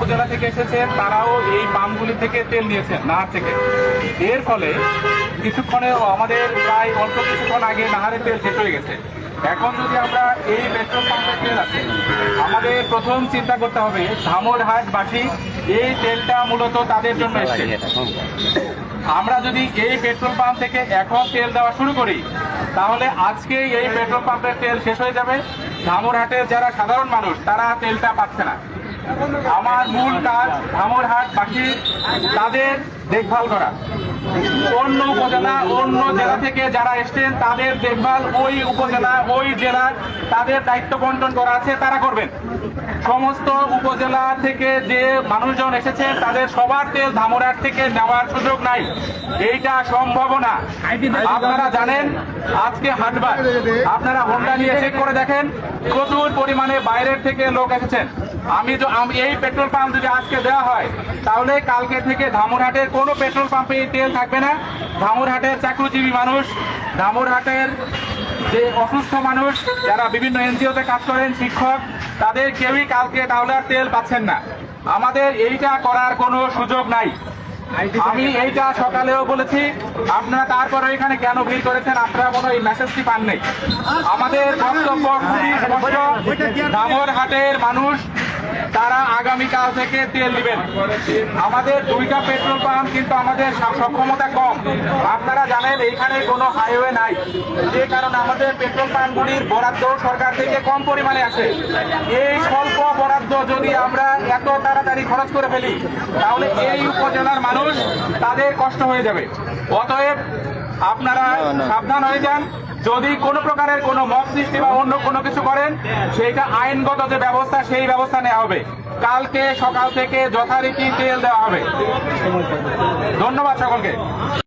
উপজেলা থেকে এসেছেন, তারাও এই পাম্পগুলি থেকে তেল নিয়েছেন নাহার থেকে। এর ফলে কিছুক্ষণে আমাদের প্রায় অল্প কিছুক্ষণ আগে নাহারের তেল শেষ হয়ে গেছে। এখন যদি আমরা এই পেট্রোল পাম্পের তেল আছে, আমাদের প্রথম চিন্তা করতে হবে ধামরহাটবাসী এই তেলটা মূলত তাদের জন্য এসছে। আমরা যদি এই পেট্রোল পাম্প থেকে এখন তেল দেওয়া শুরু করি, তাহলে আজকে এই পেট্রোল পাম্পের তেল শেষ হয়ে যাবে। ধামরহাটের যারা সাধারণ মানুষ তারা তেলটা পাচ্ছে না। আমার মূল কাজ ধামরহাটবাসী তাদের দেখভাল করা। অন্য উপজেলা অন্য জেলা থেকে যারা এসছেন তাদের দেখভাল ওই উপজেলা ওই জেলার তাদের দায়িত্ব বন্টন করা আছে, তারা করবেন। সমস্ত উপজেলা থেকে যে মানুষজন এসেছেন তাদের সবার তেল ধামরহাট থেকে নেওয়ার সুযোগ নাই, এইটা সম্ভব না। আপনারা জানেন আজকে হাটবার, আপনারা হোন্ডা নিয়ে চেক করে দেখেন, প্রচুর পরিমাণে বাইরের থেকে লোক এসেছেন। আমি এই পেট্রোল পাম্প যদি আজকে দেওয়া হয়, তাহলে কালকে থেকে ধামরহাটের কোনো পেট্রোল পাম্পে তেল থাকবে না। ধামরহাটের চাকরিজীবী মানুষ, ধামরহাটের যে অসুস্থ মানুষ যারা বিভিন্ন এনজিওতে কাজ করেন, শিক্ষক, তাদের কেউই কালকে তাহলে আর তেল পাচ্ছেন না। আমাদের এইটা করার কোনো সুযোগ নাই। আমি এইটা সকালেও বলেছি, আপনারা তারপরে এখানে কেন ভিড় করেছেন আপনারা মনে হয় এই মেসেজটি পান নেই। আমাদের বক্তব্য খুবই স্পষ্ট, ধামরহাটের মানুষ তারা আগামীকাল থেকে তেল দিবেন। আমাদের দুইটা পেট্রোল পাম্প, কিন্তু আমাদের সক্ষমতা কম। আপনারা জানেন এইখানে কোনো হাইওয়ে নাই, যে কারণে আমাদের পেট্রোল পাম্পগুলির বরাদ্দ সরকার থেকে কম পরিমাণে আসে। এই স্বল্প বরাদ্দ যদি আমরা এত তাড়াতাড়ি খরচ করে ফেলি, তাহলে এই উপজেলার মানুষ তাদের কষ্ট হয়ে যাবে। অতএব আপনারা সাবধান হয়ে যান। যদি কোনো প্রকারের কোনো মব সৃষ্টি বা অন্য কোনো কিছু করেন, সেইটা আইনগত যে ব্যবস্থা সেই ব্যবস্থা নেওয়া হবে। কালকে সকাল থেকে যথারীতি তেল দেওয়া হবে। ধন্যবাদ সকলকে।